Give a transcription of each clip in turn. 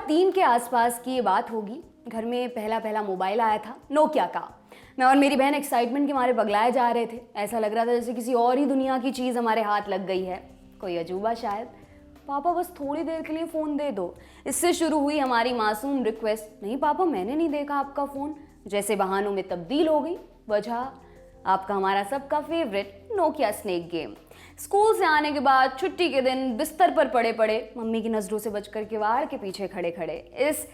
2003 के आसपास की ये बात होगी। घर में पहला पहला मोबाइल आया था, नोकिया का। मैं और मेरी बहन एक्साइटमेंट के मारे पगलाए जा रहे थे। ऐसा लग रहा था जैसे किसी और ही दुनिया की चीज़ हमारे हाथ लग गई है, कोई अजूबा शायद। पापा बस थोड़ी देर के लिए फ़ोन दे दो, इससे शुरू हुई हमारी मासूम रिक्वेस्ट। नहीं पापा, मैंने नहीं देखा आपका फ़ोन, जैसे बहानों में तब्दील हो गई। वजह आपका हमारा सबका favourite Nokia snake game. School से आने के बाद छुट्टी के दिन बिस्तर पर पड़े पड़े, मम्मी की नज़रों से बचकर किवाड़ के पीछे खड़े खड़े इस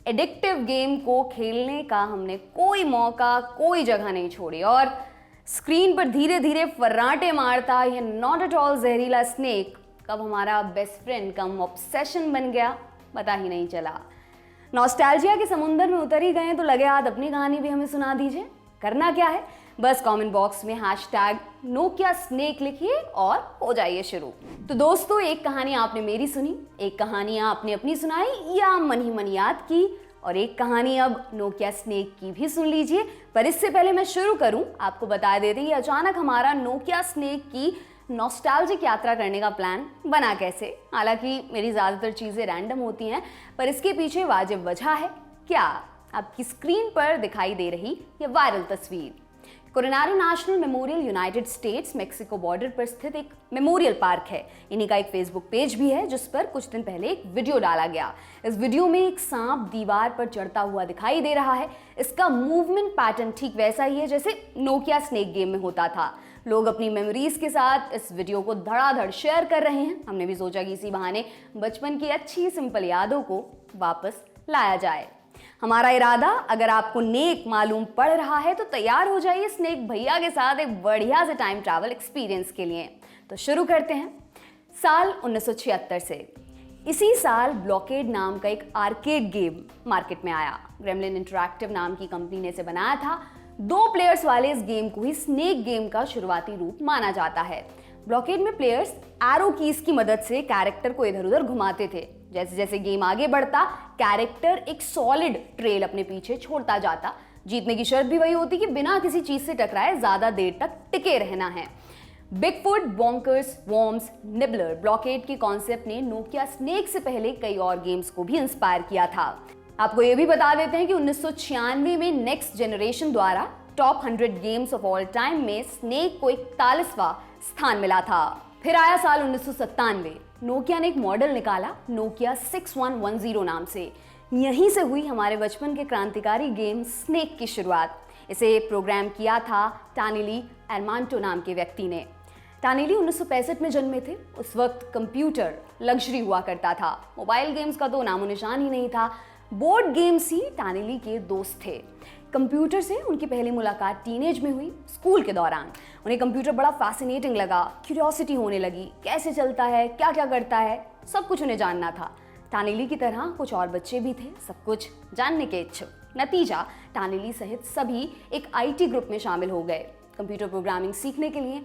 एडिक्टिव गेम को खेलने का हमने कोई मौका, कोई जगह नहीं छोड़ी। और स्क्रीन पर धीरे धीरे फर्राटे मारता यह नॉट एट ऑल जहरीला स्नेक कब हमारा बेस्ट फ्रेंड कम ऑब्सेशन बन गया, पता ही नहीं चला। नॉस्टैल्जिया के समुंदर में उतर ही गए तो लगे हाथ अपनी कहानी भी हमें सुना दीजिए। करना क्या है, बस कमेंट बॉक्स में हैशटैग नोकिया स्नेक लिखिए और हो जाइए शुरू। तो दोस्तों, एक कहानी आपने मेरी सुनी, एक कहानी आपने अपनी सुनाई या मन ही मन याद की, और एक कहानी अब नोकिया स्नेक की भी सुन लीजिए। पर इससे पहले मैं शुरू करूं, आपको बता देते हैं अचानक हमारा नोकिया स्नेक की नॉस्टैल्जिक यात्रा करने का प्लान बना कैसे। हालांकि मेरी ज़्यादातर चीज़ें रैंडम होती हैं, पर इसके पीछे वाजिब वजह है। क्या आपकी स्क्रीन पर दिखाई दे रही ये वायरल तस्वीर Coronado national memorial United States Mexico border पर स्थित एक मेमोरियल पार्क है। इन्हीं का एक फेसबुक पेज भी है जिस पर कुछ दिन पहले एक वीडियो डाला गया। इस वीडियो में एक सांप दीवार पर चढ़ता हुआ दिखाई दे रहा है। इसका मूवमेंट पैटर्न ठीक वैसा ही है जैसे नोकिया स्नेक गेम में होता था। लोग अपनी मेमोरीज के साथ इस वीडियो को धड़ाधड़ शेयर कर रहे हैं। हमने भी सोचा कि इसी बहाने बचपन की अच्छी सिंपल यादों को वापस लाया जाए। हमारा इरादा अगर आपको नेक मालूम पड़ रहा है तो तैयार हो जाइए स्नेक भैया के साथ एक बढ़िया से टाइम ट्रैवल एक्सपीरियंस के लिए। तो शुरू करते हैं साल 1976 से। इसी साल ब्लॉकेड नाम का एक आर्केड गेम मार्केट में आया। ग्रेमलिन इंटरैक्टिव नाम की कंपनी ने इसे बनाया था। 2 प्लेयर्स वाले इस गेम को ही स्नेक गेम का शुरुआती रूप माना जाता है। ब्लॉकेड में प्लेयर्स एरो कीज की मदद से कैरेक्टर को इधर उधर घुमाते थे। जैसे जैसे गेम आगे बढ़ता, कैरेक्टर एक सॉलिड ट्रेल अपने पीछे छोड़ता जाता। जीतने की शर्त भी वही होती कि बिना किसी चीज से टकराए ज्यादा देर तक टिके रहना है। Bigfoot, bonkers, worms, nibbler, blockade के कॉन्सेप्ट ने नोकिया स्नेक से पहले कई और गेम्स को भी इंस्पायर किया था। आपको यह भी बता देते हैं कि 1996 में नेक्स्ट जनरेशन द्वारा top 100 games of all time में स्नेक को 41वां स्थान मिला था। फिर आया साल 1997। नोकिया ने एक मॉडल निकाला नोकिया 6110 नाम से। यहीं से हुई हमारे बचपन के क्रांतिकारी गेम स्नेक की शुरुआत। इसे प्रोग्राम किया था टानिली एरमांटो नाम के व्यक्ति ने। टानिली 1965 में जन्मे थे। उस वक्त कंप्यूटर लग्जरी हुआ करता था, मोबाइल गेम्स का तो नामो निशान ही नहीं था। बोर्ड गेम्स ही टानिली के दोस्त थे। कंप्यूटर से उनकी पहली मुलाकात टीनेज में हुई, स्कूल के दौरान। उन्हें कंप्यूटर बड़ा फैसिनेटिंग लगा, क्यूरियोसिटी होने लगी, कैसे चलता है, क्या क्या करता है, सब कुछ उन्हें जानना था। टानिली की तरह कुछ और बच्चे भी थे, सब कुछ जानने के इच्छुक। नतीजा, टानिली सहित सभी एक आईटी ग्रुप में शामिल हो गए कंप्यूटर प्रोग्रामिंग सीखने के लिए।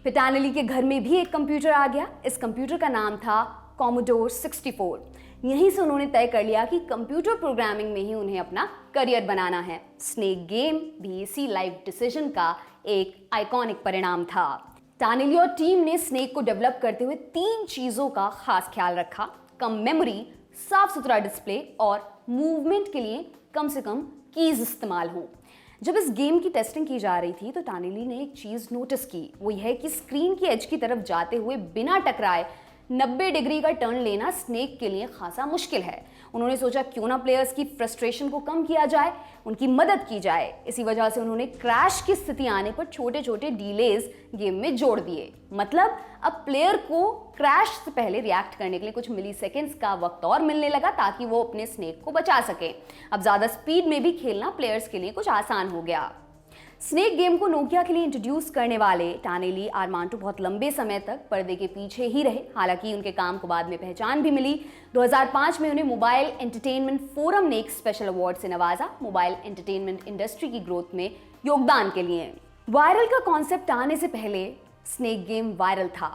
फिर टानिली के घर में भी एक कंप्यूटर आ गया। इस कंप्यूटर का नाम था कॉमोडोर 64। यहीं से उन्होंने तय कर लिया कि कंप्यूटर प्रोग्रामिंग में ही उन्हें अपना करियर बनाना है। स्नेक गेम भी इसी लाइफ डिसीजन का एक आइकॉनिक परिणाम था। टानिली और टीम ने स्नेक को डेवलप करते हुए 3 चीजों का खास ख्याल रखा: कम मेमोरी, साफ सुथरा डिस्प्ले और मूवमेंट के लिए कम से कम कीज इस्तेमाल हो। जब इस गेम की टेस्टिंग की जा रही थी तो टानिली ने एक चीज नोटिस की, वो यह है कि स्क्रीन की एज की तरफ जाते हुए बिना टकराए 90 डिग्री का टर्न लेना स्नेक के लिए खासा मुश्किल है। उन्होंने सोचा क्यों ना प्लेयर्स की फ्रस्ट्रेशन को कम किया जाए, उनकी मदद की जाए। इसी वजह से उन्होंने क्रैश की स्थिति आने पर छोटे छोटे डिलेज गेम में जोड़ दिए। मतलब अब प्लेयर को क्रैश से पहले रिएक्ट करने के लिए कुछ मिली सेकेंड्स का वक्त और मिलने लगा ताकि वो अपने स्नेक को बचा सके। अब ज़्यादा स्पीड में भी खेलना प्लेयर्स के लिए कुछ आसान हो गया। स्नेक गेम को नोकिया के लिए इंट्रोड्यूस करने वाले टानिली एरमांटो बहुत लंबे समय तक पर्दे के पीछे ही रहे। हालांकि उनके काम को बाद में पहचान भी मिली। 2005 में उन्हें मोबाइल एंटरटेनमेंट फोरम ने एक स्पेशल अवार्ड से नवाजा, मोबाइल एंटरटेनमेंट इंडस्ट्री की ग्रोथ में योगदान के लिए। वायरल का कॉन्सेप्ट आने से पहले स्नेक गेम वायरल था,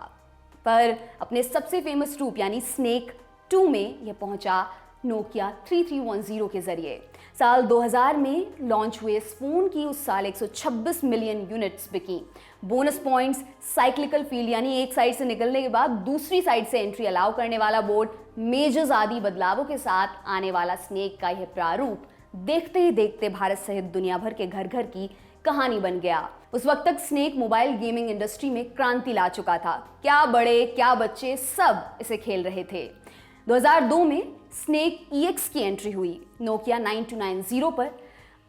पर अपने सबसे फेमस रूप यानी स्नेक 2 में यह पहुंचा नोकिया 3310 के जरिए। साल 2000 में लॉन्च हुए इस फोन की उस साल 126 मिलियन यूनिट्स बिकी। बोनस पॉइंट्स, साइक्लिकल फील यानी एक साइड से निकलने के बाद दूसरी साइड से एंट्री अलाउ करने वाला बोर्ड, मेजर्स आदि बदलावों के साथ आने वाला स्नेक का यह प्रारूप देखते ही देखते भारत सहित दुनिया भर के घर घर की कहानी बन गया। उस वक्त तक स्नेक मोबाइल गेमिंग इंडस्ट्री में क्रांति ला चुका था। क्या बड़े क्या बच्चे सब इसे खेल रहे थे। 2002 में स्नेक EX की एंट्री हुई नोकिया 9290 पर।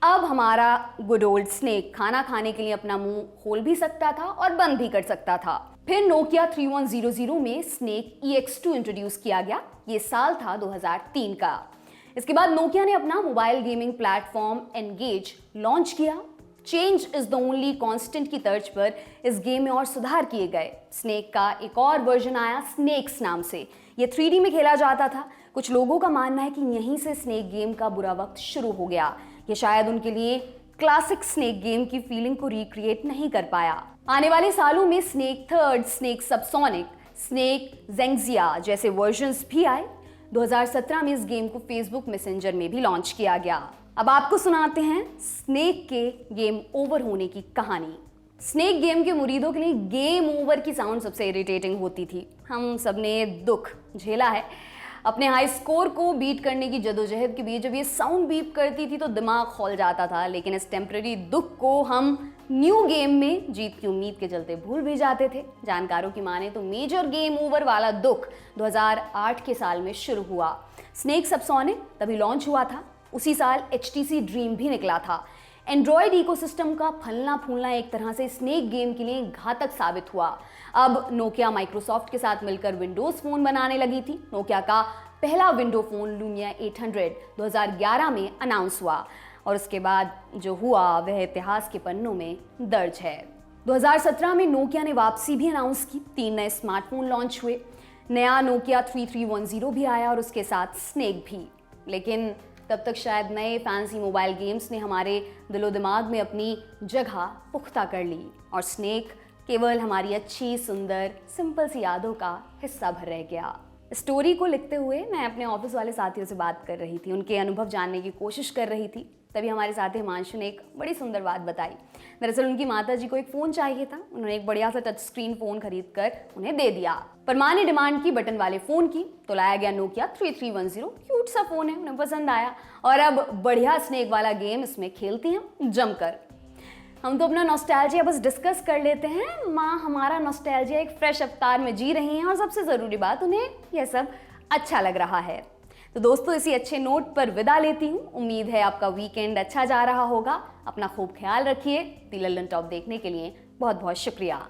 अब हमारा गुड ओल्ड स्नेक खाना खाने के लिए अपना मुंह खोल भी सकता था और बंद भी कर सकता था। फिर नोकिया 3100 में स्नेक EX2 इंट्रोड्यूस किया गया। ये साल था 2003 का। इसके बाद नोकिया ने अपना mobile gaming platform NGage launch किया। Change is the only constant की तर्ज पर इस गेम में और सुधार किए गए। स्नेक का एक और वर्जन आया स्नेक्स नाम से। ये 3D में खेला जाता था। कुछ लोगों का मानना है कि यहीं से स्नेक गेम का बुरा वक्त शुरू हो गया। ये शायद उनके लिए क्लासिक स्नेक गेम की फीलिंग को रिक्रिएट नहीं कर पाया। आने वाले सालों में snake third, snake subsonic, snake Xenzia जैसे वर्जन्स भी आए। 2017 में इस गेम को फेसबुक मैसेंजर में भी लॉन्च किया गया। अब आपको सुनाते हैं स्नेक के गेम ओवर होने की कहानी। स्नेक गेम के मुरीदों के लिए गेम ओवर की साउंड सबसे इरिटेटिंग होती थी। हम सबने दुख झेला है। अपने हाई स्कोर को बीट करने की जदोजहद के बीच जब ये साउंड बीप करती थी तो दिमाग खौल जाता था, लेकिन इस टेम्पररी दुख को हम न्यू गेम में जीत की उम्मीद के चलते भूल भी जाते थे। जानकारों की माने तो मेजर गेम ओवर वाला दुख 2008 के साल में शुरू हुआ। स्नेक सबसोनिक तभी लॉन्च हुआ था। उसी साल HTC ड्रीम भी निकला था। एंड्रॉयड इकोसिस्टम का फलना फूलना एक तरह से स्नेक गेम के लिए घातक साबित हुआ। अब नोकिया माइक्रोसॉफ्ट के साथ मिलकर विंडोज फोन बनाने लगी थी। नोकिया का पहला विंडो फोन लुमिया 800 2011 में अनाउंस हुआ और उसके बाद जो हुआ वह इतिहास के पन्नों में दर्ज है। 2017 में नोकिया ने वापसी भी अनाउंस की। 3 नए स्मार्टफोन लॉन्च हुए। नया नोकिया 3310 भी आया और उसके साथ स्नेक भी। लेकिन तब तक शायद नए फैंसी मोबाइल गेम्स ने हमारे दिलो दिमाग में अपनी जगह पुख्ता कर ली और स्नेक केवल हमारी अच्छी, सुंदर, सिंपल सी यादों का हिस्सा भर रह गया। स्टोरी को लिखते हुए मैं अपने ऑफिस वाले साथियों से बात कर रही थी, उनके अनुभव जानने की कोशिश कर रही थी। तभी हमारे साथी हिमांशु ने एक बड़ी सुंदर बात बताई। दरअसल उनकी माताजी को एक फ़ोन चाहिए था। उन्होंने एक बढ़िया सा टच स्क्रीन फ़ोन खरीद कर उन्हें दे दिया। पर माँ ने डिमांड की बटन वाले फ़ोन की, तो लाया गया नोकिया 3310। क्यूट सा फ़ोन है, उन्हें पसंद आया और अब बढ़िया स्नेक वाला गेम इसमें खेलती हैं जमकर। हम तो अपना नॉस्टैल्जिया बस डिस्कस कर लेते हैं। माँ हमारा नॉस्टैल्जिया एक फ्रेश अवतार में जी रही हैं और सबसे ज़रूरी बात, उन्हें यह सब अच्छा लग रहा है। तो दोस्तों, इसी अच्छे नोट पर विदा लेती हूँ। उम्मीद है आपका वीकेंड अच्छा जा रहा होगा। अपना खूब ख्याल रखिए। दी लल्लन टॉप देखने के लिए बहुत बहुत शुक्रिया।